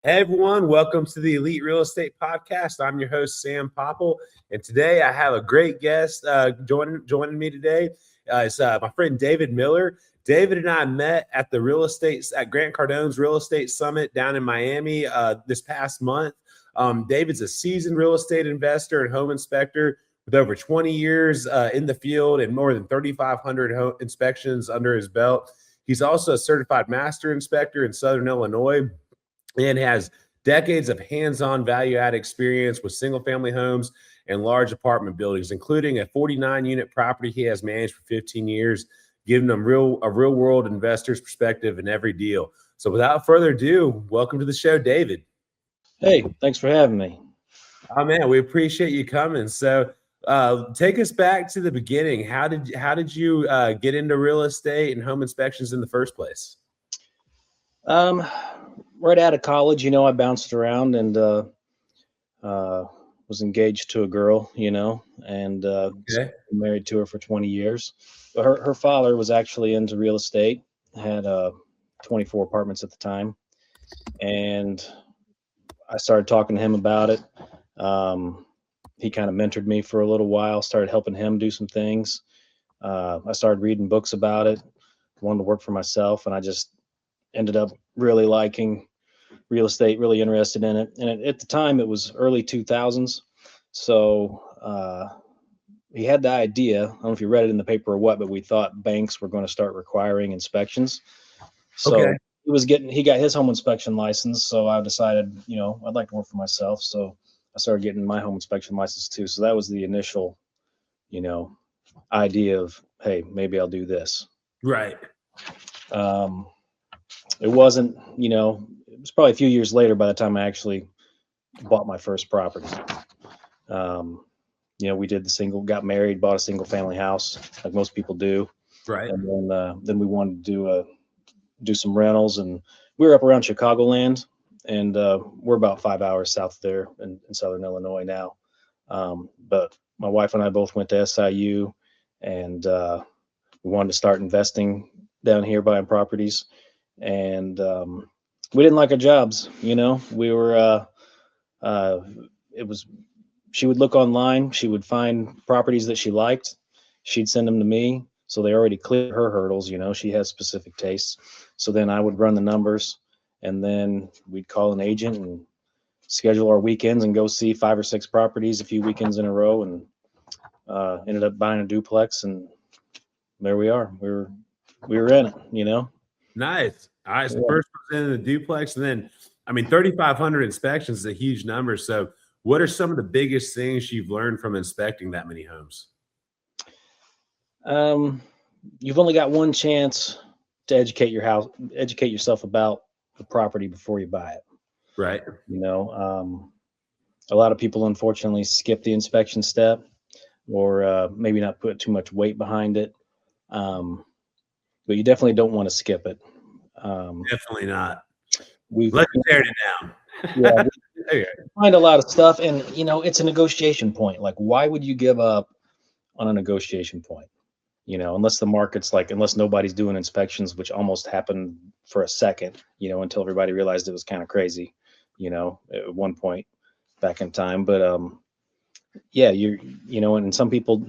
Hey everyone, welcome to the Elite Real Estate Podcast. I'm your host, Sam Popple, and today I have a great guest joining me today. It's my friend David Miller. David and I met at Grant Cardone's Real Estate Summit down in Miami this past month. David's a seasoned real estate investor and home inspector with over 20 years in the field and more than 3,500 home inspections under his belt. He's also a certified master inspector in Southern Illinois and has decades of hands-on value-add experience with single-family homes and large apartment buildings, including a 49-unit property he has managed for 15 years, giving them a real-world investor's perspective in every deal. So without further ado, welcome to the show, David. Hey, thanks for having me. Oh, man, we appreciate you coming. So take us back to the beginning. How did you get into real estate and home inspections in the first place? Right out of college, I bounced around and was engaged to a girl, and married to her for 20 years. But her father was actually into real estate, had 24 apartments at the time, and I started talking to him about it. He kind of mentored me for a little while, started helping him do some things. I started reading books about it, wanted to work for myself, and I just ended up really liking real estate, really interested in it. And at the time, it was early 2000s. So he had the idea, I don't know if you read it in the paper or what, but we thought banks were going to start requiring inspections. So he got his home inspection license. So I decided, I'd like to work for myself. So I started getting my home inspection license too. So that was the initial, idea of, hey, maybe I'll do this. Right. It wasn't, it was probably a few years later by the time I actually bought my first property. We got married, bought a single family house like most people do. Right. And then we wanted to do some rentals, and we were up around Chicagoland, and we're about 5 hours south there in Southern Illinois now. But my wife and I both went to SIU, and we wanted to start investing down here, buying properties. And we didn't like our jobs, we were, she would look online, she would find properties that she liked, she'd send them to me. So they already cleared her hurdles, she has specific tastes. So then I would run the numbers, and then we'd call an agent and schedule our weekends and go see 5 or 6 properties a few weekends in a row, and ended up buying a duplex, and there we are. We were in it, Nice. All right. So first was in the duplex, and then, 3,500 inspections is a huge number. So what are some of the biggest things you've learned from inspecting that many homes? You've only got one chance to educate yourself about the property before you buy it. Right. A lot of people unfortunately skip the inspection step, or maybe not put too much weight behind it. But you definitely don't want to skip it. Definitely not. Let's tear it down. Yeah, we find a lot of stuff, and it's a negotiation point. Like, why would you give up on a negotiation point? Unless the market's unless nobody's doing inspections, which almost happened for a second, until everybody realized it was kind of crazy, at one point back in time. But yeah, and some people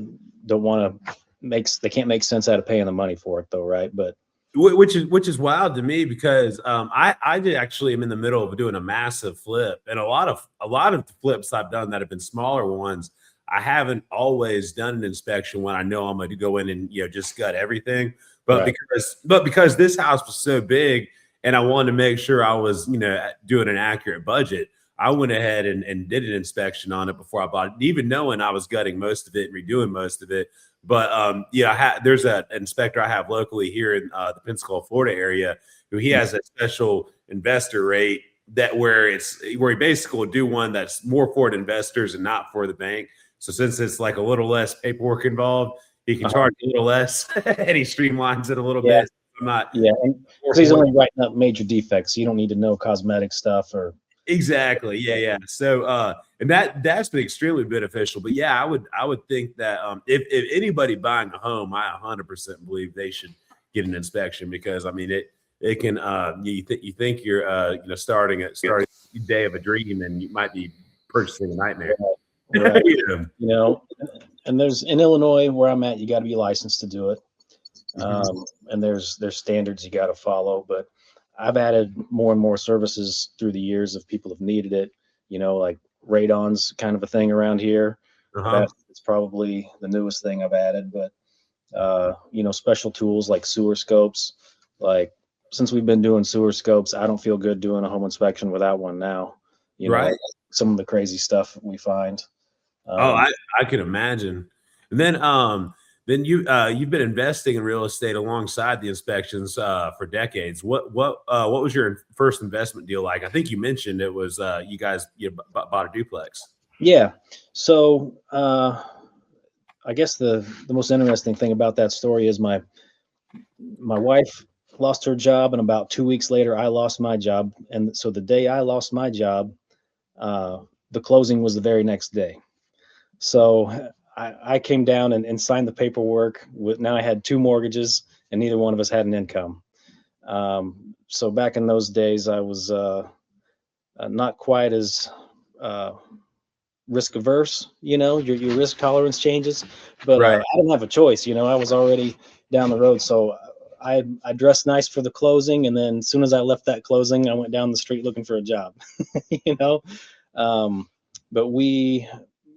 don't want to they can't make sense out of paying the money for it though, right? But which is wild to me, because I actually am in the middle of doing a massive flip, and a lot of the flips I've done that have been smaller ones, I haven't always done an inspection when I know I'm going to go in and just gut everything. But right. because this house was so big and I wanted to make sure I was doing an accurate budget, I went ahead and did an inspection on it before I bought it, even knowing I was gutting most of it and redoing most of it. But there's an inspector I have locally here in the Pensacola, Florida area, who he has a special investor rate where he basically will do one that's more for the investors and not for the bank. So since it's like a little less paperwork involved, he can charge a little less, and he streamlines it a little bit. And he's only writing up major defects, so you don't need to know cosmetic stuff or. Exactly. Yeah. So, and that's been extremely beneficial. But yeah, I would think that if anybody buying a home, I 100% believe they should get an inspection, because it can you think you're starting day of a dream, and you might be purchasing a nightmare. Right. You know, and there's in Illinois where I'm at, you got to be licensed to do it. And there's standards you got to follow, but I've added more and more services through the years if people have needed it, like radon's kind of a thing around here. It's probably the newest thing I've added, but special tools like sewer scopes. Like since we've been doing sewer scopes, I don't feel good doing a home inspection without one now. Right. Some of the crazy stuff we find. I can imagine. And then you've been investing in real estate alongside the inspections for decades. What was your first investment deal like? I think you mentioned it was you guys bought a duplex. Yeah. So I guess the most interesting thing about that story is my wife lost her job, and about 2 weeks later, I lost my job. And so the day I lost my job, the closing was the very next day. So I came down and signed the paperwork. Now I had 2 mortgages, and neither one of us had an income. So back in those days, I was not quite as risk averse. Your risk tolerance changes, but Right. I didn't have a choice. I was already down the road, so I dressed nice for the closing, and then as soon as I left that closing, I went down the street looking for a job. But we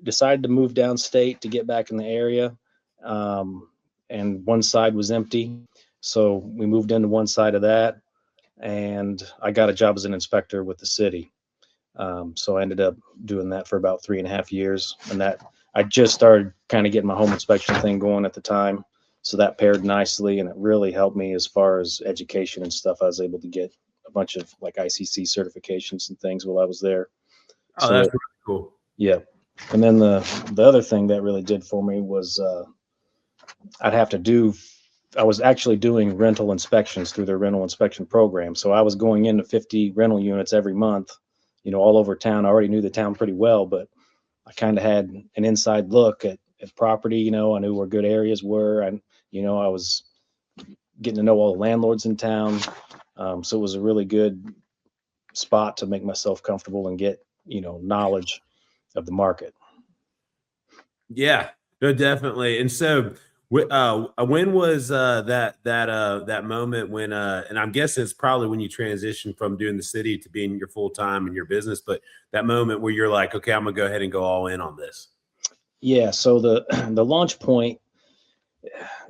decided to move downstate to get back in the area, and one side was empty, so we moved into one side of that, and I got a job as an inspector with the city. So I ended up doing that for about 3.5 years, and that I just started kind of getting my home inspection thing going at the time. So that paired nicely, and it really helped me as far as education and stuff. I was able to get a bunch of like ICC certifications and things while I was there. Oh, so that's really cool. Yeah. And then the other thing that really did for me was I was actually doing rental inspections through their rental inspection program. So I was going into 50 rental units every month, all over town. I already knew the town pretty well, but I kind of had an inside look at property. I knew where good areas were. And, I was getting to know all the landlords in town. So it was a really good spot to make myself comfortable and get, knowledge of the market. Yeah, no, definitely. And so when was that moment when and I'm guessing it's probably when you transitioned from doing the city to being your full time in your business, but that moment where you're like, okay, I'm gonna go ahead and go all in on this. Yeah. So the launch point,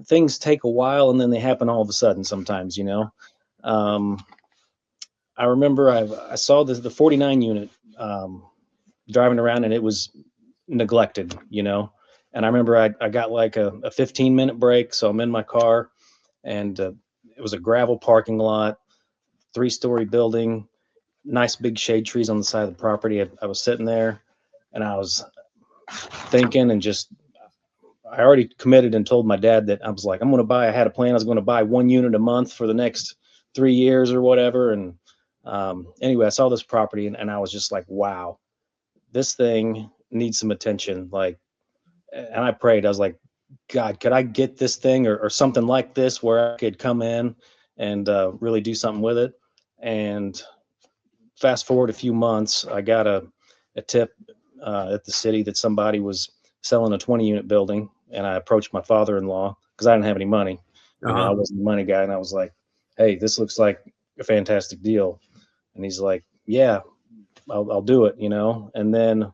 things take a while and then they happen all of a sudden sometimes. I remember I saw the 49 unit driving around, and it was neglected, and I remember I got like a 15-minute break. So I'm in my car, and it was a gravel parking lot, 3-story building, nice big shade trees on the side of the property. I was sitting there, and I was thinking, and I already committed and told my dad that I had a plan. I was going to buy 1 unit a month for the next 3 years or whatever. And anyway, I saw this property, and I was just like, wow, this thing needs some attention. And I prayed. I was like, God, could I get this thing or something like this where I could come in and really do something with it? And fast forward a few months, I got a tip at the city that somebody was selling a 20-unit building, and I approached my father-in-law because I didn't have any money. I wasn't the money guy, and I was like, hey, this looks like a fantastic deal. And he's like, yeah, I'll do it, And then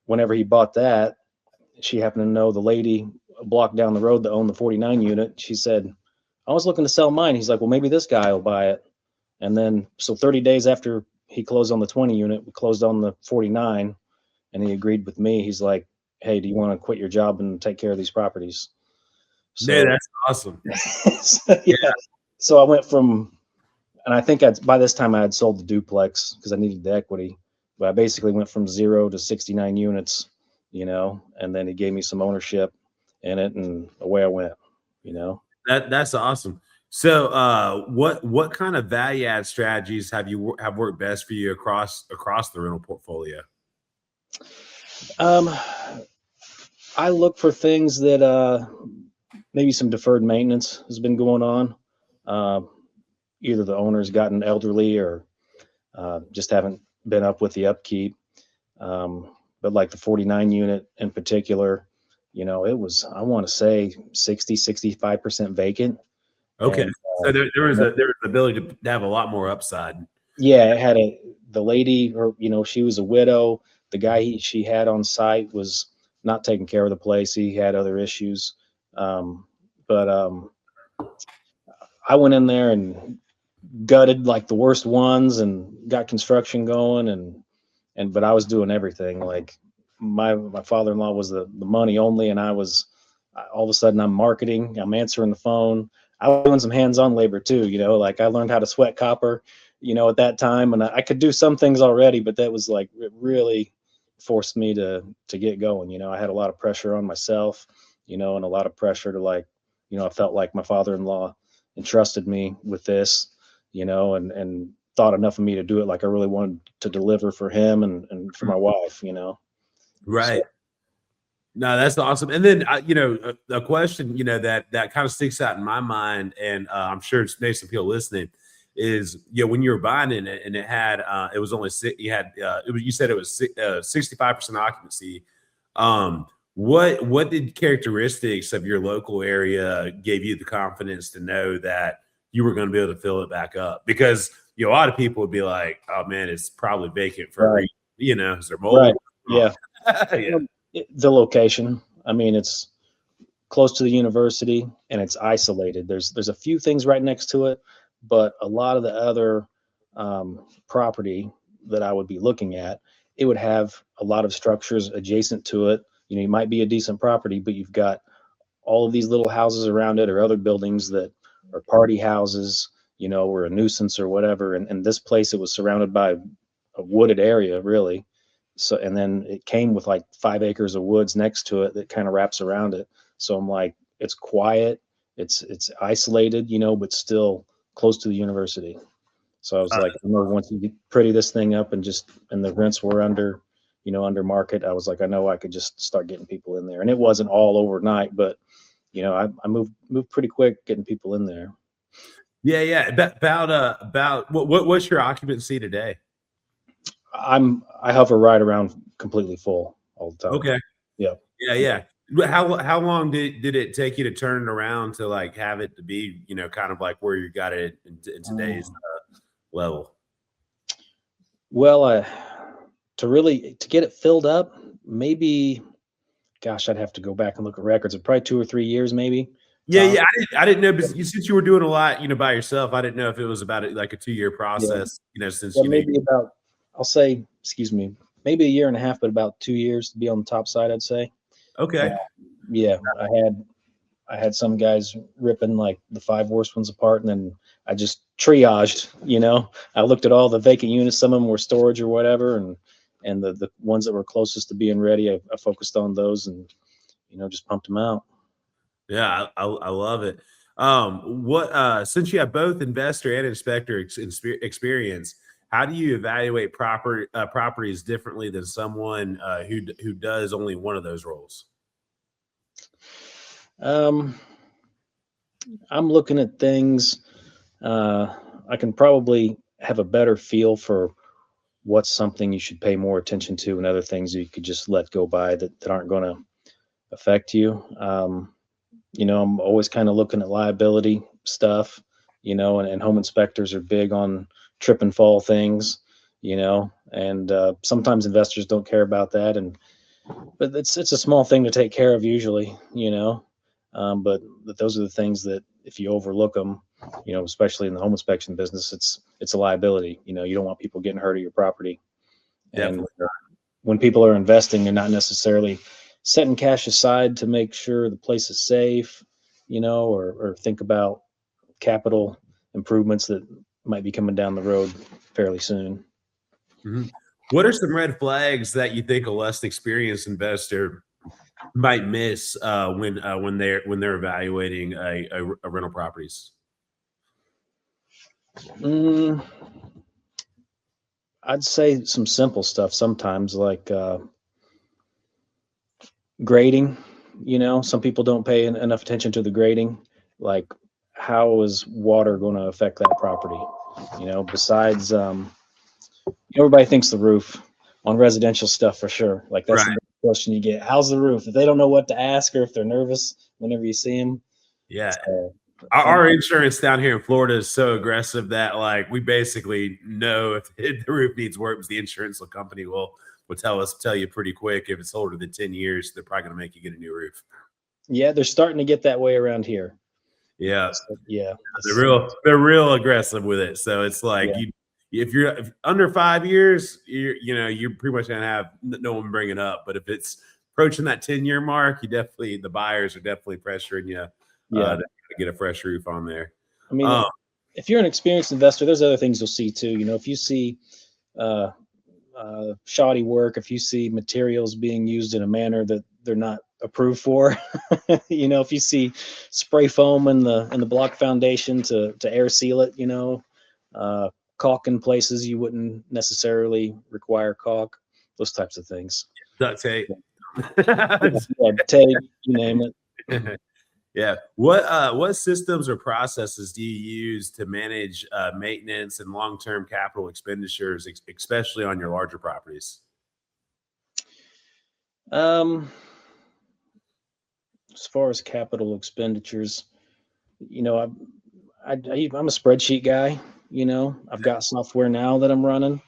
whenever he bought that, she happened to know the lady a block down the road that owned the 49 unit. She said, I was looking to sell mine. He's like, well, maybe this guy will buy it. And then, so 30 days after he closed on the 20 unit, we closed on the 49, and he agreed with me. He's like, hey, do you want to quit your job and take care of these properties? So, yeah, that's awesome. Yeah. So I went from, and I think by this time I had sold the duplex because I needed the equity, but I basically went from 0 to 69 units, and then he gave me some ownership in it, and away I went, That's awesome. So what kind of value add strategies have worked best for you across the rental portfolio? I look for things that maybe some deferred maintenance has been going on. Either the owner's gotten elderly or just haven't been up with the upkeep. But like the 49 unit in particular, it was, I want to say 65% vacant. Okay. And So there was an ability to have a lot more upside. yeah, it had the lady, or, she was a widow. The guy she had on site was not taking care of the place. He had other issues. But I went in there and gutted like the worst ones and got construction going, but I was doing everything. Like my father-in-law was the money only, and all of a sudden I'm marketing, I'm answering the phone. I was doing some hands-on labor too, like I learned how to sweat copper, at that time, and I could do some things already, but that was like, it really forced me to get going. I had a lot of pressure on myself, and a lot of pressure to, like, I felt like my father-in-law entrusted me with this, and thought enough of me to do it. Like I really wanted to deliver for him and for my wife, Right. So, No, that's awesome. And then, a question, that kind of sticks out in my mind, and I'm sure it's made some people listening, is, when you were buying it and it had, it was only you said it was 65% occupancy. What did characteristics of your local area give you the confidence to know that you were going to be able to fill it back up? Because, a lot of people would be like, oh man, it's probably vacant for a right, reason. Is there mold? right, yeah. Yeah. The location. I mean, it's close to the university and it's isolated. There's a few things right next to it, but a lot of the other property that I would be looking at, it would have a lot of structures adjacent to it. It might be a decent property, but you've got all of these little houses around it, or other buildings that are party houses, or a nuisance or whatever. And this place, it was surrounded by a wooded area, really. So, and then it came with like 5 acres of woods next to it that kind of wraps around it. So I'm like, it's quiet, it's isolated, but still close to the university. So I was like, I know once you pretty this thing up and the rents were under market, I was like, I know I could just start getting people in there. And it wasn't all overnight, but I moved pretty quick getting people in there. Yeah. About what's your occupancy today? I hover right around completely full all the time. Okay. Yeah. Yeah. How long did it take you to turn it around to like have it to be, kind of like where you got it in today's level? Well, to get it filled up, maybe, gosh, I'd have to go back and look at records. Probably 2 or 3 years, maybe. Yeah. I didn't know, but since you were doing a lot, by yourself, I didn't know if it was about like a 2-year process. Since maybe about, I'll say, excuse me, maybe 1.5 years, but about 2 years to be on the top side, I'd say. Okay. Yeah, I had some guys ripping like the 5 worst ones apart, and then I just triaged. I looked at all the vacant units. Some of them were storage or whatever, and the ones that were closest to being ready, I focused on those and just pumped them out. Yeah, I love it. Since you have both investor and inspector experience, how do you evaluate properties differently than someone who does only one of those roles? I'm looking at things. I can probably have a better feel for what's something you should pay more attention to, and other things you could just let go by that aren't going to affect you. I'm always kind of looking at liability stuff, and home inspectors are big on trip and fall things, and sometimes investors don't care about that. But it's a small thing to take care of usually, but those are the things that if you overlook them, especially in the home inspection business, it's a liability. You don't want people getting hurt at your property. Definitely. And when people are investing, they're not necessarily setting cash aside to make sure the place is safe, or think about capital improvements that might be coming down the road fairly soon. Mm-hmm. What are some red flags that you think a less experienced investor might miss when they're evaluating a rental properties? I'd say some simple stuff sometimes, like grading. Some people don't pay enough attention to the grading. Like, how is water going to affect that property? Besides Everybody thinks the roof on residential stuff for sure. Like that's Right. the question you get. How's the roof? If they don't know what to ask or if they're nervous whenever you see them. Yeah. So, Our insurance down here in Florida is so aggressive that like we basically know if the roof needs work, because the insurance company will tell you pretty quick if it's older than 10 years, they're probably going to make you get a new roof. yeah, they're starting to get that way around here. Yeah. So, yeah. They're real aggressive with it. So it's like if you're under 5 years, you're pretty much gonna have no one bring it up. But if it's approaching that 10-year mark, the buyers are definitely pressuring you to get a fresh roof on there. I mean, if you're an experienced investor, there's other things you'll see too. If you see shoddy work, if you see materials being used in a manner that they're not approved for, if you see spray foam in the block foundation to air seal it, caulk in places you wouldn't necessarily require caulk, those types of things. Duct tape. Tape, you name it. Yeah. What systems or processes do you use to manage maintenance and long-term capital expenditures, especially on your larger properties? As far as capital expenditures, I'm a spreadsheet guy. I've got software now that I'm running.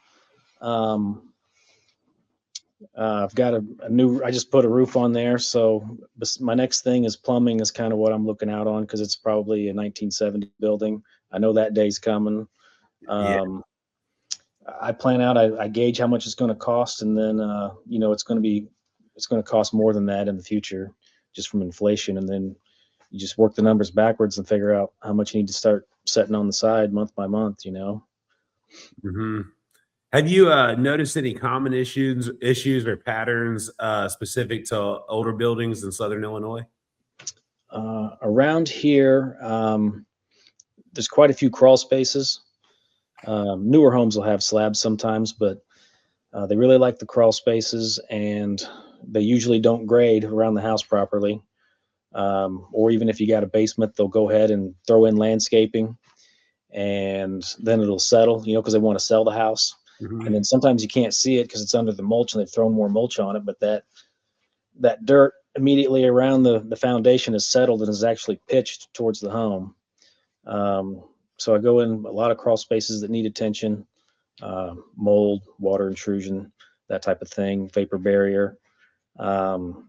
I've got I just put a roof on there. So my next thing is plumbing is kind of what I'm looking out on, because it's probably a 1970 building. I know that day's coming. I plan out, I gauge how much it's going to cost. And then, it's going to cost more than that in the future, just from inflation. And then you just work the numbers backwards and figure out how much you need to start setting on the side month by month, Mm-hmm. Have you noticed any common issues or patterns specific to older buildings in Southern Illinois? Around here, there's quite a few crawl spaces. Newer homes will have slabs sometimes, but they really like the crawl spaces, and they usually don't grade around the house properly. Or even if you got a basement, they'll go ahead and throw in landscaping, and then it'll settle, because they want to sell the house. Mm-hmm. And then sometimes you can't see it because it's under the mulch and they've thrown more mulch on it, but that dirt immediately around the foundation is settled and is actually pitched towards the home. So I go in a lot of crawl spaces that need attention, mold, water intrusion, that type of thing, vapor barrier. And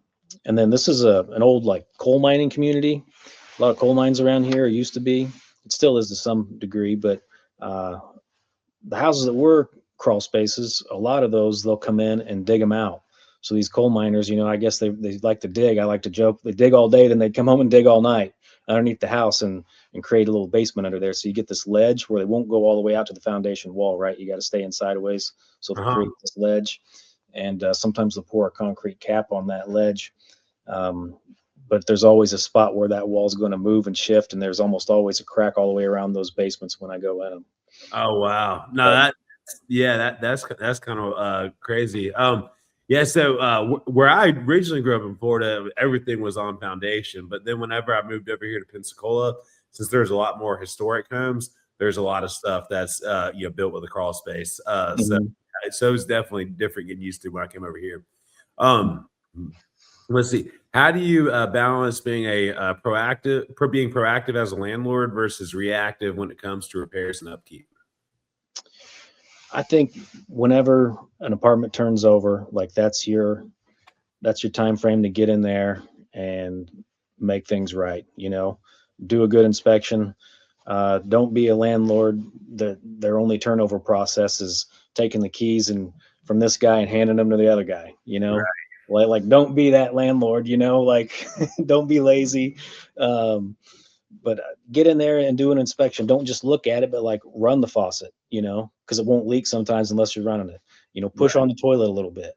then this is an old coal mining community. A lot of coal mines around here used to be. It still is to some degree, but the houses that were crawl spaces, a lot of those, they'll come in and dig them out. So these coal miners, I guess they like to dig. I like to joke, they dig all day, then they'd come home and dig all night underneath the house and create a little basement under there. So you get this ledge where they won't go all the way out to the foundation wall, right? You got to stay in sideways. So they create this ledge, and sometimes they'll pour a concrete cap on that ledge. But there's always a spot where that wall is going to move and shift, and there's almost always a crack all the way around those basements when I go in them. Oh wow! No, that's kind of crazy. So where I originally grew up in Florida, everything was on foundation. But then whenever I moved over here to Pensacola, since there's a lot more historic homes, there's a lot of stuff that's built with a crawl space. So it's definitely different getting used to when I came over here. Let's see. How do you balance being proactive as a landlord versus reactive when it comes to repairs and upkeep? I think whenever an apartment turns over, that's your time frame to get in there and make things right. Do a good inspection. Don't be a landlord that their only turnover process is taking the keys and from this guy and handing them to the other guy. Right. Don't be that landlord. Don't be lazy. But get in there and do an inspection. Don't just look at it, but run the faucet, because it won't leak sometimes unless you're running it. Push on the toilet a little bit,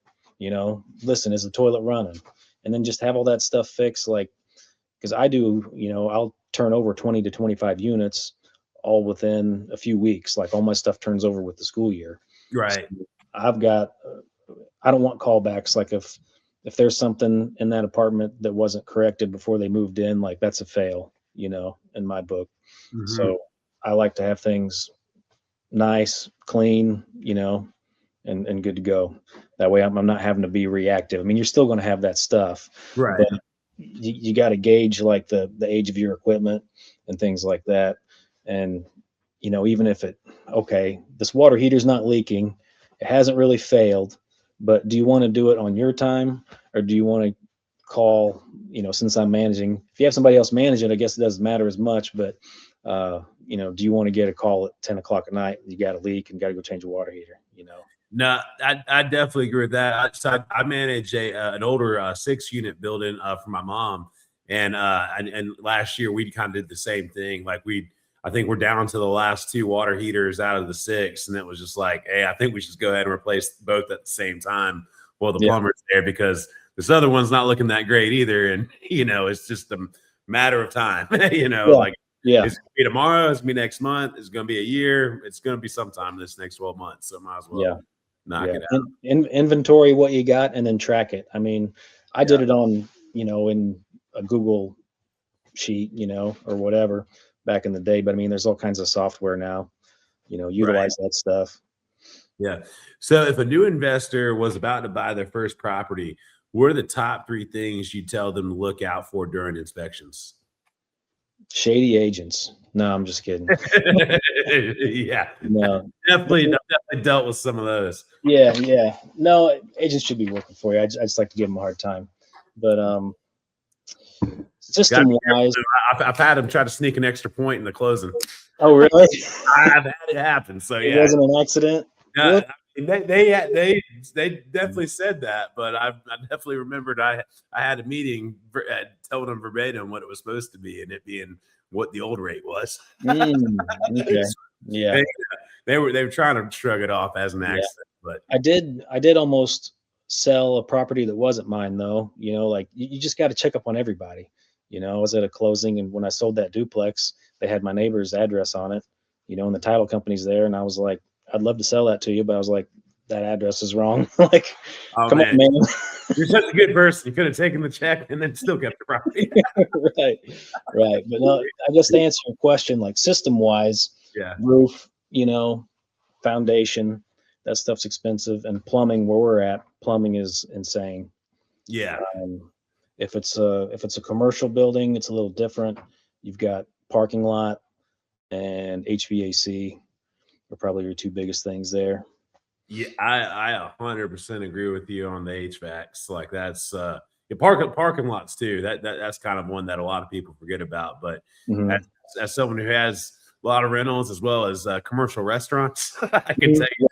listen, is the toilet running? And then just have all that stuff fixed. Because I do, I'll turn over 20 to 25 units all within a few weeks. All my stuff turns over with the school year. Right. So I don't want callbacks. If there's something in that apartment that wasn't corrected before they moved in, that's a fail. In my book. Mm-hmm. So I like to have things nice, clean, and good to go. That way I'm not having to be reactive. I mean, you're still going to have that stuff, Right. but you got to gauge like the age of your equipment and things like that. And, even if this water heater's not leaking, it hasn't really failed, but do you want to do it on your time, or do you want to call, since I'm managing? If you have somebody else manage it, I guess it doesn't matter as much, but, do you want to get a call at 10 o'clock at night? You got a leak and got to go change a water heater, No, I definitely agree with that. I manage an older 6-unit building for my mom, and last year we kind of did the same thing. Like I think we're down to the last 2 water heaters out of the 6, and it was just like, hey, I think we should go ahead and replace both at the same time while the plumber's there, because this other one's not looking that great either, and it's just a matter of time. Yeah. It's gonna be tomorrow, it's gonna be next month, it's gonna be a year, it's gonna be sometime this next 12 months. So might as well knock it out. Inventory what you got and then track it. I mean, I did it on, in a Google sheet, or whatever back in the day. But I mean, there's all kinds of software now, utilize that stuff. Yeah. So if a new investor was about to buy their first property, what are the top 3 things you tell them to look out for during inspections? Shady agents. No, I'm just kidding. Yeah. No. Definitely dealt with some of those. Yeah. No, agents should be working for you. I just like to give them a hard time. But system wise, I've had them try to sneak an extra point in the closing. Oh, really? I've had it happen. So it wasn't an accident. They definitely said that, but I definitely remembered I had a meeting telling them verbatim what it was supposed to be, and it being what the old rate was. Okay. Yeah. They were trying to shrug it off as an accident, but I did almost sell a property that wasn't mine, though. Like you just got to check up on everybody. I was at a closing, and when I sold that duplex, they had my neighbor's address on it, and the title company's there, and I was like, I'd love to sell that to you, but I was like, that address is wrong. Like, come on, man. You're such a good person. You could have taken the check and then still kept the property. Right. But no, I guess to answer your question, like system wise, roof, foundation, that stuff's expensive, and plumbing, where we're at, plumbing is insane. Yeah. If it's a commercial building, it's a little different. You've got parking lot and HVAC are probably your 2 biggest things there. Yeah, I 100% agree with you on the HVACs. Like that's parking lots too. That's kind of one that a lot of people forget about. But as someone who has a lot of rentals as well as commercial restaurants, I can tell you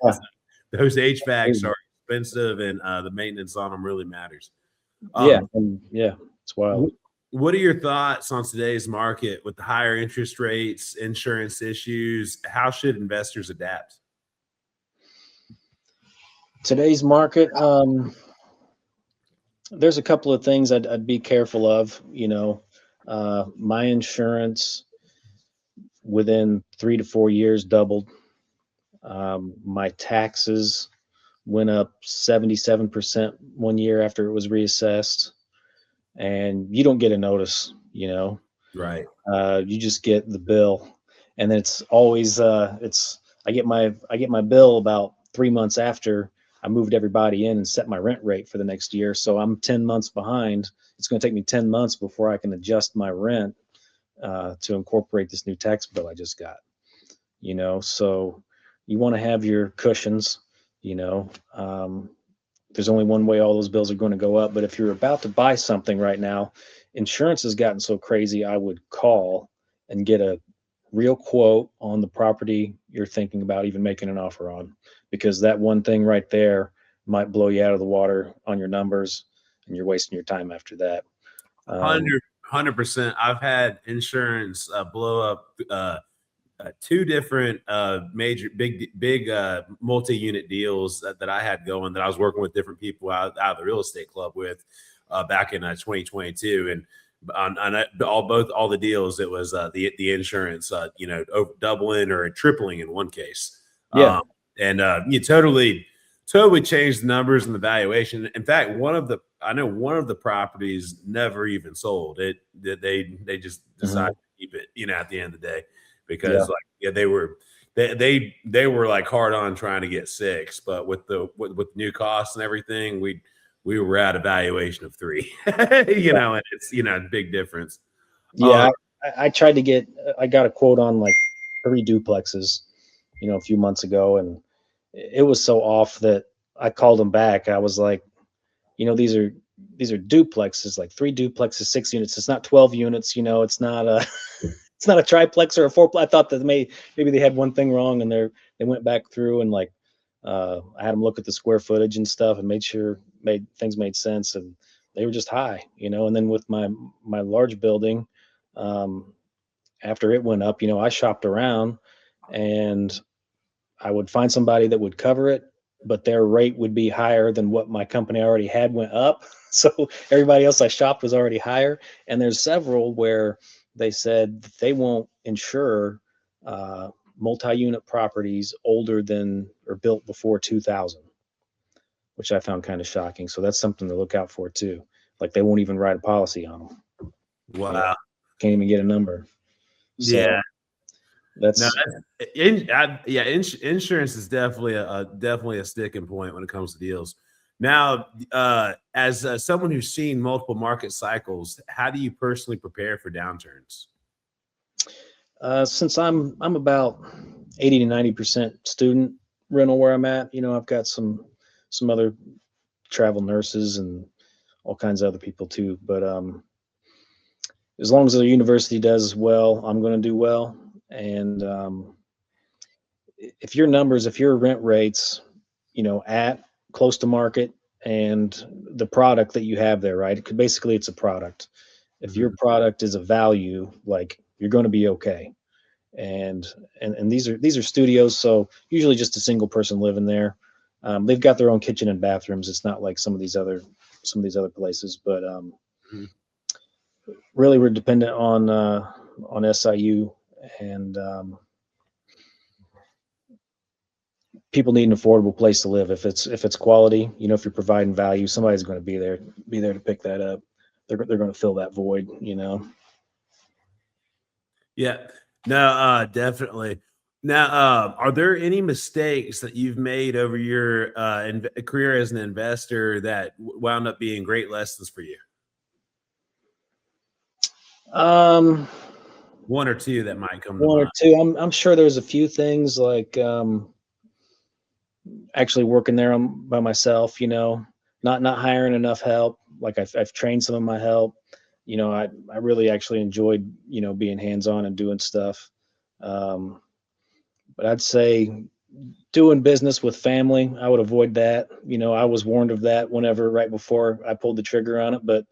those HVACs are expensive, and the maintenance on them really matters. It's wild. What are your thoughts on today's market with the higher interest rates, insurance issues? How should investors adapt? Today's market, there's a couple of things I'd be careful of. My insurance within 3 to 4 years doubled. My taxes went up 77% one year after it was reassessed, and you don't get a notice, Right. You just get the bill, and then it's always I get my bill about 3 months after I moved everybody in and set my rent rate for the next year. So I'm 10 months behind. It's going to take me 10 months before I can adjust my rent to incorporate this new tax bill I just got. So you want to have your cushions. There's only one way all those bills are going to go up. But if you're about to buy something right now, insurance has gotten so crazy, I would call and get a real quote on the property you're thinking about even making an offer on, because that one thing right there might blow you out of the water on your numbers, and you're wasting your time after that. 100%. I've had insurance blow up 2 different major big multi-unit deals that I had going, that I was working with different people out of the real estate club with back in 2022, and on all the deals, it was the insurance over doubling or tripling in one case. You totally changed the numbers and the valuation. In fact, one of the properties never even sold. They just decided to keep it, at the end of the day, because they were they were like hard on trying to get 6, but with new costs and everything, we were at a valuation of 3. And it's a big difference. Yeah, I tried to get. I got a quote on like 3 duplexes, a few months ago, and it was so off that I called them back. I was like, these are duplexes, like 3 duplexes, 6 units. It's not 12 units. It's not a it's not a triplex or a 4. I thought that maybe they had one thing wrong, and they went back through and like I had them look at the square footage and stuff and things made sense, and they were just high, And then with my large building, after it went up, I shopped around and I would find somebody that would cover it, but their rate would be higher than what my company already had went up. So everybody else I shopped was already higher. And there's several where they said that they won't insure multi-unit properties older than or built before 2000, which I found kind of shocking. So that's something to look out for too. Like they won't even write a policy on them. Wow. Can't even get a number. So yeah. That's insurance is definitely a sticking point when it comes to deals. Now, as someone who's seen multiple market cycles, how do you personally prepare for downturns? Since I'm about 80 to 90% student rental where I'm at, I've got some other travel nurses and all kinds of other people too. But as long as the university does well, I'm going to do well. And if your rent rates, at close to market and the product that you have there, right? Basically, it's a product. If your product is a value, like you're going to be okay. And these are studios, so usually just a single person living there. They've got their own kitchen and bathrooms. It's not like some of these other places, but really we're dependent on SIU. And people need an affordable place to live. If it's quality, if you're providing value, somebody's going to be there to pick that up. They're going to fill that void, Yeah, no, definitely. Now, are there any mistakes that you've made over your career as an investor that wound up being great lessons for you? One or two that might come to mind. One or two. I'm sure there's a few things like actually working there by myself, not hiring enough help. Like I've trained some of my help. I really actually enjoyed, being hands-on and doing stuff. But I'd say doing business with family, I would avoid that. I was warned of that right before I pulled the trigger on it, but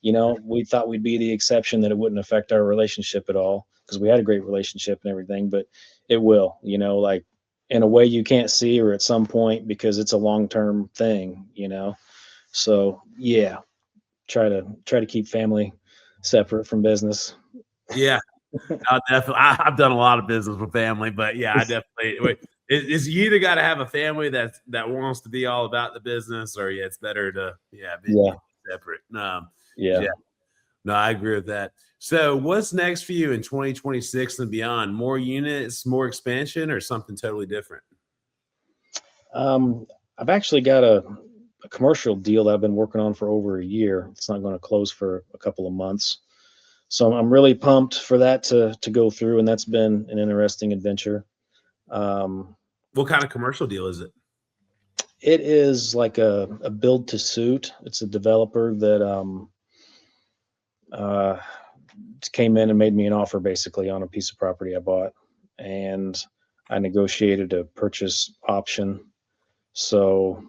we thought we'd be the exception, that it wouldn't affect our relationship at all, because we had a great relationship and everything, but it will, like in a way you can't see, or at some point, because it's a long-term thing, so yeah, try to keep family separate from business. Yeah, definitely. I've done a lot of business with family, but yeah, I definitely. It's you either got to have a family that wants to be all about the business, or it's better to be separate. Yeah. No, I agree with that. So what's next for you in 2026 and beyond? More units, more expansion, or something totally different? I've actually got a commercial deal that I've been working on for over a year. It's not going to close for a couple of months. So I'm really pumped for that to go through, and that's been an interesting adventure. What kind of commercial deal is it? It is like a build to suit. It's a developer that came in and made me an offer basically on a piece of property I bought, and I negotiated a purchase option. So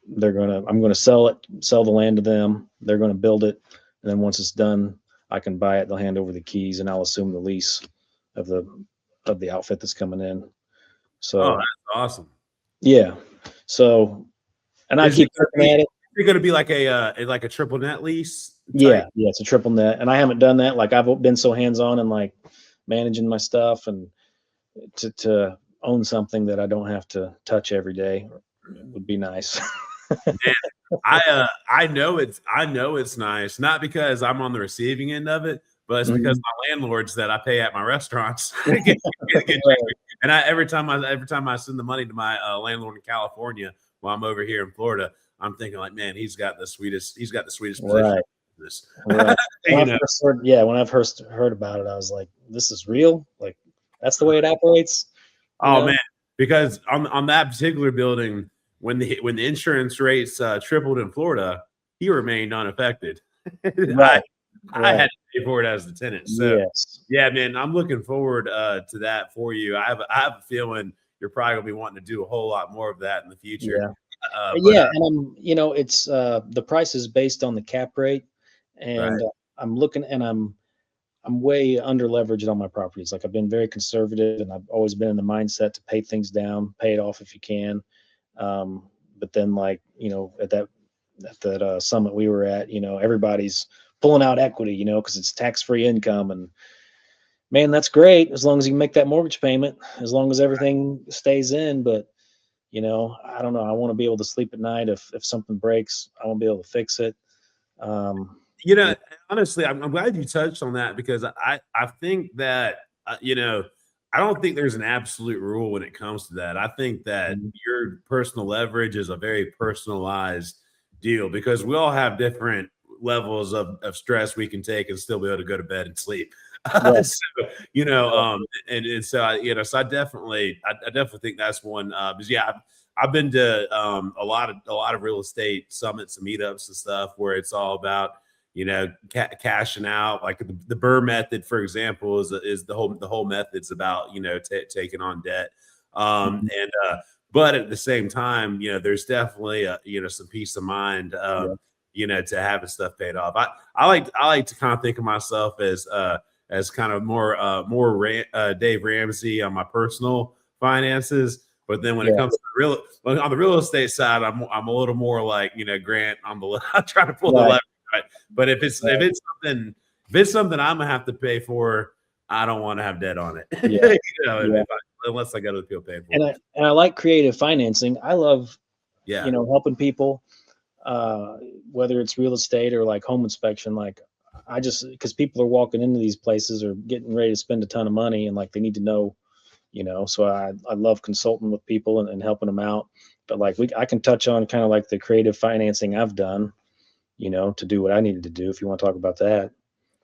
I'm going to sell the land to them. They're going to build it, and then once it's done, I can buy it. They'll hand over the keys, and I'll assume the lease of the outfit that's coming in. So that's awesome. Yeah. So, and I keep looking at it. You're going to be like a triple net lease? Yeah, it's a triple net, and I haven't done that. Like I've been so hands-on and like managing my stuff, and to own something that I don't have to touch every day would be nice. I know it's nice, not because I'm on the receiving end of it, but it's because my landlords that I pay at my restaurants get And every time I send the money to my landlord in California while I'm over here in Florida, I'm thinking like, man, he's got the sweetest position. Right. Right. When I've first heard about it, I was like, this is real? Like, that's the way it operates? Man, because on that particular building, when the insurance rates tripled in Florida, he remained unaffected. Right. I had to pay for it as the tenant. So yes. Yeah, man, I'm looking forward to that for you. I have a feeling you're probably gonna be wanting to do a whole lot more of that in the future. Yeah. And it's the price is based on the cap rate, and Right. I'm looking, and I'm way under leveraged on my properties. Like, I've been very conservative, and I've always been in the mindset to pay things down, pay it off if you can. But then, like, at that summit we were at, everybody's pulling out equity, because it's tax-free income. And man, that's great as long as you can make that mortgage payment, as long as everything stays in. But I don't know. I want to be able to sleep at night. If something breaks, I want to be able to fix it. Honestly, I'm glad you touched on that, because I think that I don't think there's an absolute rule when it comes to that. I think that your personal leverage is a very personalized deal, because we all have different levels of stress we can take and still be able to go to bed and sleep. Right. So, so I definitely think that's one. Because I've been to a lot of real estate summits and meetups and stuff where it's all about cashing out. Like the Burr method, for example, is the whole method's about taking on debt. But at the same time, there's definitely some peace of mind. To having stuff paid off. I like to kind of think of myself as kind of more Dave Ramsey on my personal finances. But then when it comes to on the real estate side, I'm a little more like Grant on the I'm trying to pull the lever. Right. But if it's something I'm gonna have to pay for, I don't want to have debt on it. Unless I got other people paying for it. And I like creative financing. I love helping people. Whether it's real estate or like home inspection, like because people are walking into these places or getting ready to spend a ton of money, and like they need to know, so I love consulting with people and helping them out. But like I can touch on kind of like the creative financing I've done, to do what I needed to do, if you want to talk about that.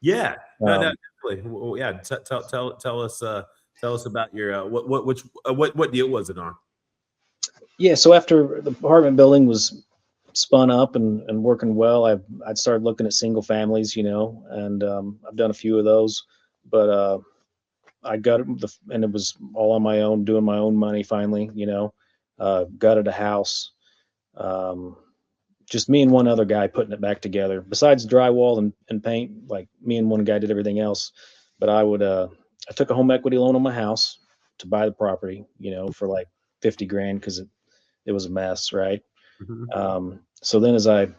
Yeah, definitely. Well, yeah, tell us about your what deal was it on? Yeah, so after the apartment building was spun up and working well, I'd started looking at single families, and I've done a few of those, but I got and it was all on my own, doing my own money finally, gutted a house, just me and one other guy putting it back together, besides drywall and paint. Like, me and one guy did everything else. But I took a home equity loan on my house to buy the property, for like 50 grand, because it was a mess, right? Mm-hmm. So then it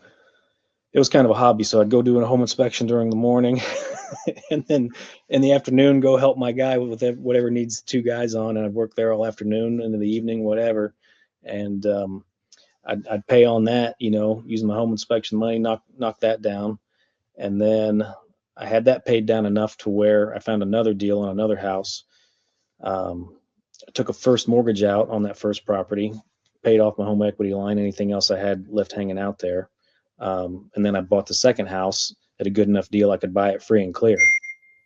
was kind of a hobby. So I'd go do a home inspection during the morning and then in the afternoon, go help my guy with whatever needs two guys on. And I'd work there all afternoon into the evening, whatever. And, I'd pay on that, using my home inspection money, knock that down. And then I had that paid down enough to where I found another deal on another house. I took a first mortgage out on that first property, paid off my home equity line, anything else I had left hanging out there. And then I bought the second house at a good enough deal I could buy it free and clear.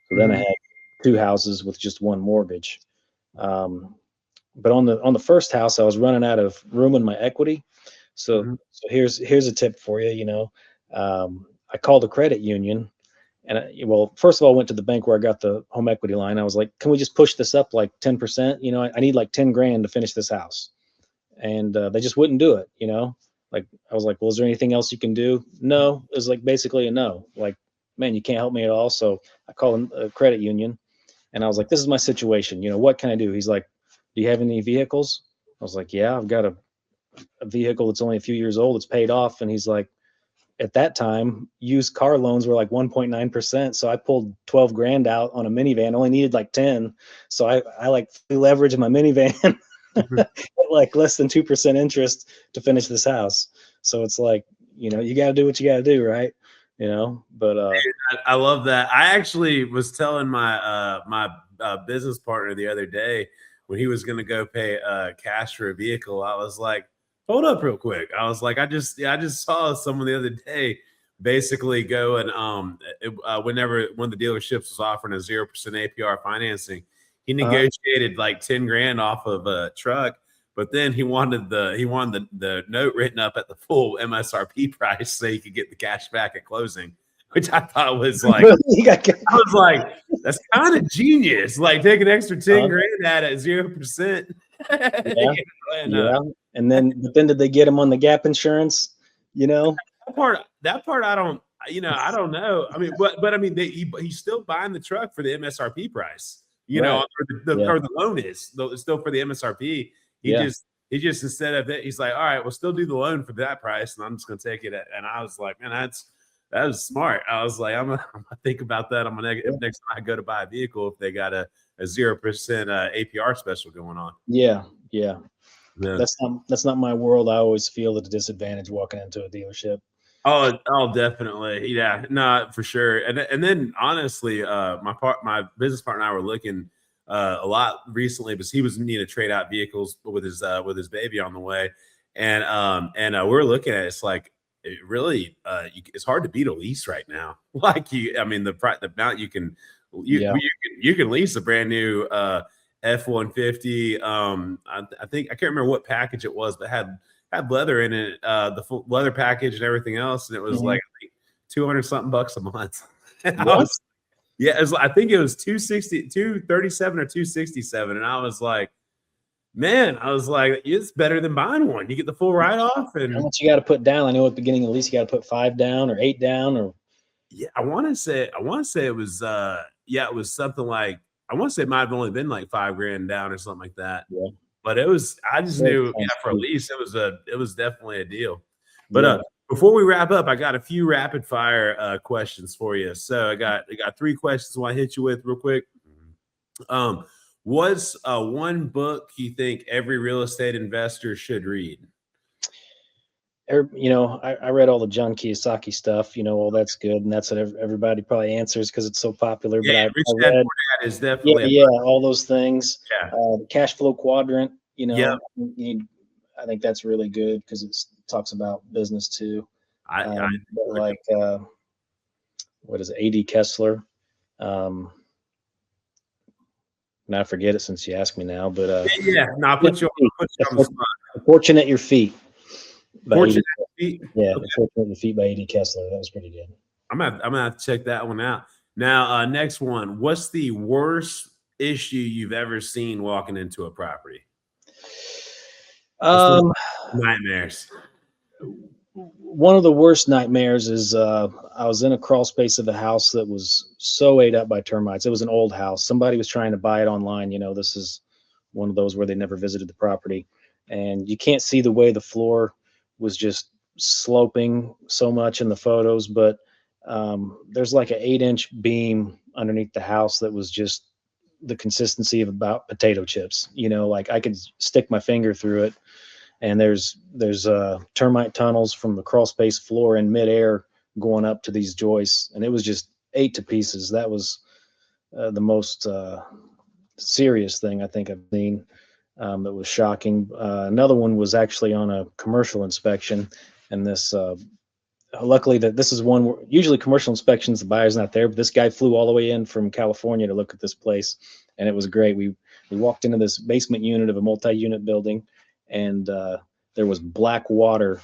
So then I had two houses with just one mortgage. But on the first house, I was running out of room in my equity. So here's a tip for you. I called a credit union, and first of all, I went to the bank where I got the home equity line. I was like, can we just push this up like 10%? I need like 10 grand to finish this house. And they just wouldn't do it. Like, I was like, well, is there anything else you can do? No. It was like basically a no. Like, man, you can't help me at all. So I called a credit union, and I was like, this is my situation. What can I do? He's like, do you have any vehicles? I was like, yeah, I've got a vehicle that's only a few years old. It's paid off. And he's like, at that time, used car loans were like 1.9%. So I pulled 12 grand out on a minivan, only needed like 10. So I like leveraged my minivan at like less than 2% interest to finish this house. So it's like, you got to do what you got to do. Right. But I love that. I actually was telling my business partner the other day, when he was going to go pay cash for a vehicle, I was like, hold up real quick. I was like, I just saw someone the other day basically go and whenever one of the dealerships was offering a 0% APR financing, he negotiated like 10 grand off of a truck, but then he wanted the note written up at the full MSRP price so he could get the cash back at closing, which I thought was like, I was like, that's kind of genius. Like take an extra 10 grand at 0%. Yeah. And then, but then did they get him on the gap insurance? You know, that part I don't, I don't know. I mean, but I mean, he's still buying the truck for the MSRP price, or the loan is still for the MSRP. He just instead of it, he's like, all right, we'll still do the loan for that price, and I'm just gonna take it. And I was like, man, that was smart. I was like, I'm gonna think about that. Next time I go to buy a vehicle, if they got a 0% APR special going on. Yeah. That's not my world. I always feel at a disadvantage walking into a dealership. Oh, definitely. Yeah, no, for sure. And then honestly, my business partner and I were looking a lot recently because he was needing to trade out vehicles with his baby on the way, and we're looking at it, it's like it really it's hard to beat a lease right now. Like the amount you can lease a brand new F-150. I think I can't remember what package it was, but had leather in it, the full leather package and everything else, and it was like $200 something a month. I think it was 237 or 267, and I was like, man, it's better than buying one. You get the full write-off. And how much you got to put down? I know at the beginning of the lease you got to put 5 down or 8 down, or I want to say it was it was something like, I want to say it might have only been like $5 grand down or something like that. Yeah. But I just knew for a lease it was definitely a deal. But before we wrap up, I got a few rapid fire questions for you. So I got 3 questions I want to hit you with real quick. What's one book you think every real estate investor should read? I read all the John Kiyosaki stuff, all that's good. And that's what everybody probably answers because it's so popular. Yeah, but I read is definitely all those things. Yeah. The cash flow quadrant, I think that's really good because it talks about business too. What is it? A.D. Kessler. Now I forget it since you asked me now, but I'll put you on the spot. Fortune at Your Feet. Fortune at Your Feet. Yeah, Fortune at Your Feet by A.D. Kessler. That was pretty good. I'm gonna have to check that one out. Now, next one. What's the worst issue you've ever seen walking into a property? Nightmares. One of the worst nightmares is I was in a crawl space of a house that was so ate up by termites. It was an old house. Somebody was trying to buy it online. This is one of those where they never visited the property, and you can't see the way the floor was just sloping so much in the photos, but there's like an 8-inch beam underneath the house that was just the consistency of about potato chips. Like I could stick my finger through it. And there's termite tunnels from the crawl space floor in midair going up to these joists, and it was just ate to pieces. That was the most serious thing I think I've seen. That was shocking. Another one was actually on a commercial inspection, and this luckily that this is one where usually commercial inspections the buyer's not there, but this guy flew all the way in from California to look at this place, and it was great. We walked into this basement unit of a multi-unit building, and there was black water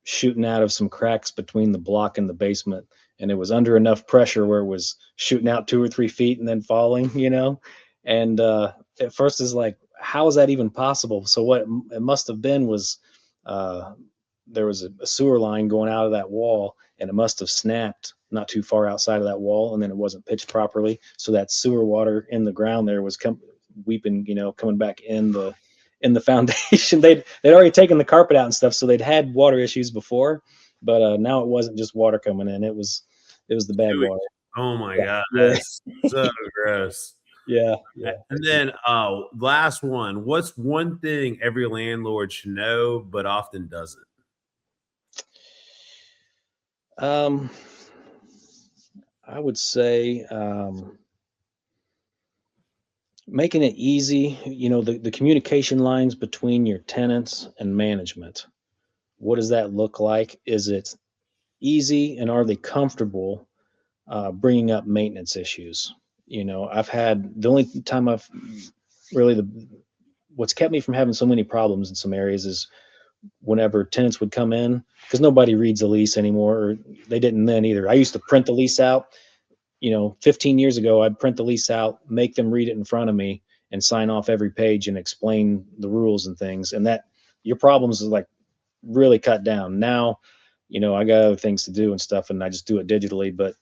shooting out of some cracks between the block and the basement, and it was under enough pressure where it was shooting out 2 or 3 feet and then falling, and at first it's like, how is that even possible? So what it must have been was there was a sewer line going out of that wall, and it must have snapped not too far outside of that wall, and then it wasn't pitched properly, so that sewer water in the ground there was coming back in the foundation. They'd already taken the carpet out and stuff, so they'd had water issues before, but now it wasn't just water coming in, it was the bad water. Oh my God, that's so gross. Yeah. And then last one, what's one thing every landlord should know but often doesn't? I would say Making it easy, the communication lines between your tenants and management. What does that look like? Is it easy, and are they comfortable bringing up maintenance issues? I've had the only time I've really what's kept me from having so many problems in some areas is whenever tenants would come in, because nobody reads a lease anymore, or they didn't then either. I used to print the lease out. 15 years ago, I'd print the lease out, make them read it in front of me, and sign off every page and explain the rules and things. And that your problems is like really cut down. Now, I got other things to do and stuff, and I just do it digitally. But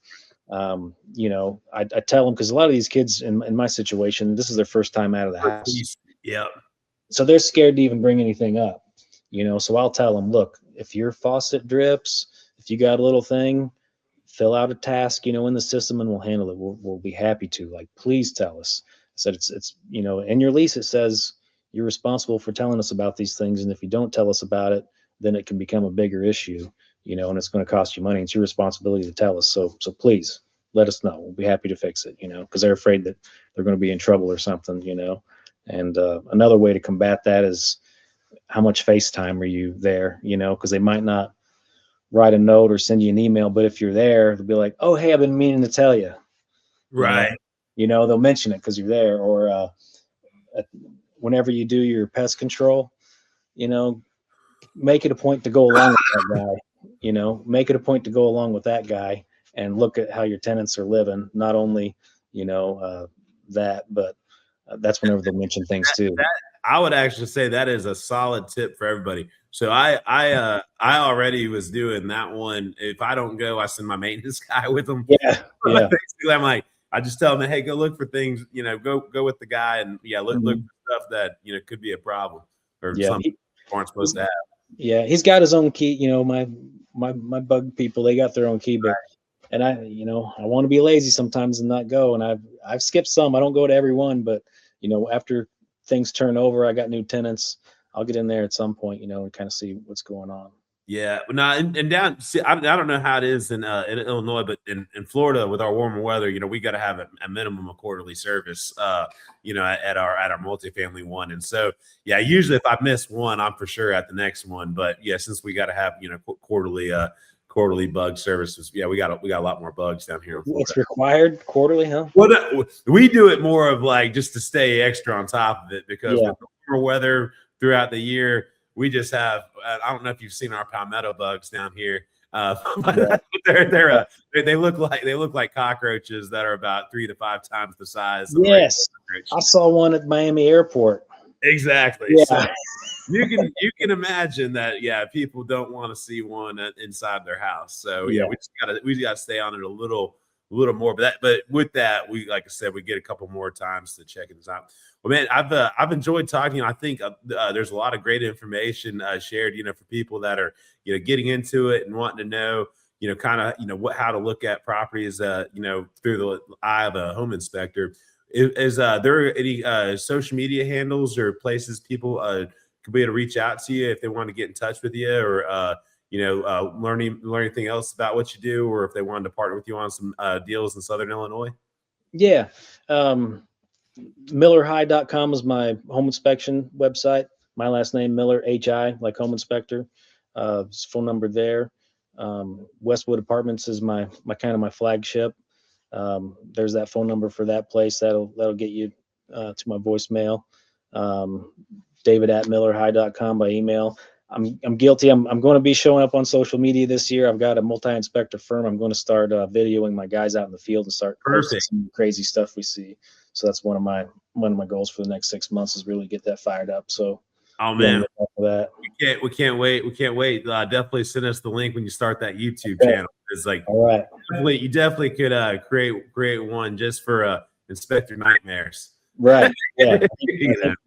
I tell them, because a lot of these kids in my situation, this is their first time out of the house. Yeah. So they're scared to even bring anything up. So I'll tell them, look, if your faucet drips, if you got a little thing, fill out a task, in the system, and we'll handle it. We'll be happy to. Like, please tell us. I said, it's in your lease, it says you're responsible for telling us about these things. And if you don't tell us about it, then it can become a bigger issue, and it's going to cost you money. It's your responsibility to tell us. So please let us know. We'll be happy to fix it, because they're afraid that they're going to be in trouble or something, And another way to combat that is, how much FaceTime are you there? Because they might not write a note or send you an email, but if you're there, they'll be like, oh, hey, I've been meaning to tell you. Right. They'll mention it because you're there. Or whenever you do your pest control, make it a point to go along with that guy. Make it a point to go along with that guy and look at how your tenants are living. Not only, that, but that's whenever they mention things too. I would actually say that is a solid tip for everybody. So I already was doing that one. If I don't go, I send my maintenance guy with them. Yeah. Basically, I'm like, I just tell them, hey, go look for things. Go with the guy and look for stuff that could be a problem or something aren't supposed to have. Yeah, he's got his own key. My bug people, they got their own key, but and I want to be lazy sometimes and not go. And I've skipped some. I don't go to every one, but after things turn over, I got new tenants, I'll get in there at some point, and kind of see what's going on. Yeah, but no, and down. See, I don't know how it is in Illinois, but in Florida with our warmer weather, we got to have a minimum of quarterly service, at our multifamily one. And so, yeah, usually if I miss one, I'm for sure at the next one. But yeah, since we got to have quarterly bug services, yeah, we got a lot more bugs down here in Florida. It's required quarterly, huh? Well, we do it more of like just to stay extra on top of it because with the warmer weather throughout the year. We just have, I don't know if you've seen our palmetto bugs down here. They look like cockroaches that are about 3 to 5 times the size. Yes. I saw one at Miami airport. Exactly. Yeah. So you can imagine that. Yeah. People don't want to see one inside their house. So we gotta stay on it a little more, but with that, we, like I said, we get a couple more times to check it out. Well, man, I've enjoyed talking. I think there's a lot of great information shared, for people that are, getting into it and wanting to know, kind of, how to look at properties, through the eye of a home inspector. Is there any social media handles or places people could be able to reach out to you if they want to get in touch with you, or learn anything else about what you do, or if they wanted to partner with you on some deals in Southern Illinois? Yeah. MillerHigh.com is my home inspection website. My last name, Miller, H-I, like home inspector. Phone number there. Westwood Apartments is my flagship. There's that phone number for that place. That'll get you to my voicemail. David@MillerHigh.com by email. I'm guilty. I'm going to be showing up on social media this year. I've got a multi-inspector firm. I'm going to start videoing my guys out in the field and start posting some crazy stuff we see. So that's one of my goals for the next 6 months is really get that fired up. So, oh man, we can't wait. We can't wait. Definitely send us the link when you start that YouTube channel. It's like, all right, you definitely could create one just for Inspector Nightmares. Right. Yeah.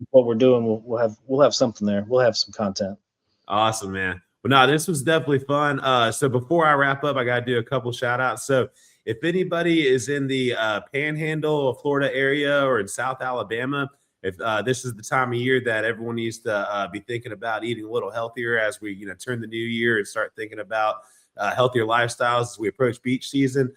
What we're doing, we'll have something there. We'll have some content. Awesome, man. But no, this was definitely fun. So before I wrap up, I got to do a couple shout outs. So if anybody is in the Panhandle of Florida area or in South Alabama, if this is the time of year that everyone needs to be thinking about eating a little healthier as we, turn the new year and start thinking about healthier lifestyles as we approach beach season.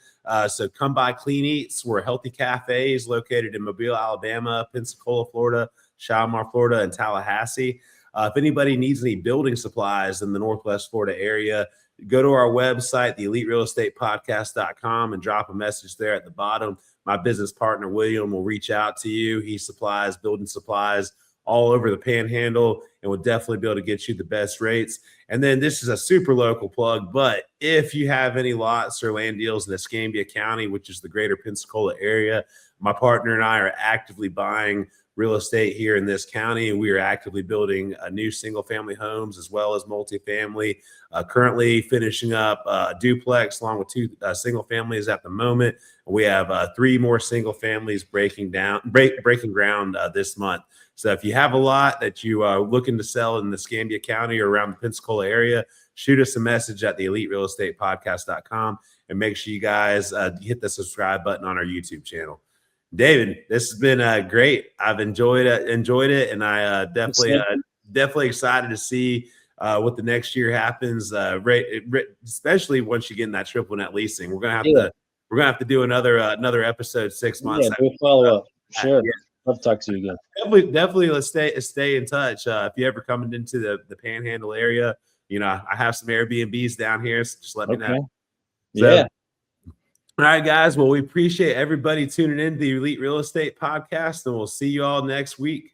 So come by Clean Eats. We're healthy cafes located in Mobile, Alabama, Pensacola, Florida, Shalimar, Florida, and Tallahassee. If anybody needs any building supplies in the Northwest Florida area, go to our website, theeliterealestatepodcast.com, and drop a message there at the bottom. My business partner, William, will reach out to you. He supplies building supplies all over the Panhandle and will definitely be able to get you the best rates. And then this is a super local plug, but if you have any lots or land deals in Escambia County, which is the greater Pensacola area, my partner and I are actively buying real estate here in this county, and we are actively building new single-family homes as well as multifamily. Currently finishing up a duplex along with two single families at the moment. We have 3 more single families breaking ground this month. So if you have a lot that you are looking to sell in the Escambia County or around the Pensacola area, shoot us a message at theeliterealestatepodcast.com, and make sure you guys hit the subscribe button on our YouTube channel. David, this has been great. I've enjoyed it, and I definitely excited to see what the next year happens. Especially once you get in that triple net leasing, we're gonna have to do another episode 6 months. Yeah, do a follow up. Sure. Love to talk to you again. Definitely. Let's stay in touch. If you ever coming into the Panhandle area, I have some Airbnbs down here, so just let me know. Yeah. All right, guys. Well, we appreciate everybody tuning in to the Elite Real Estate Podcast, and we'll see you all next week.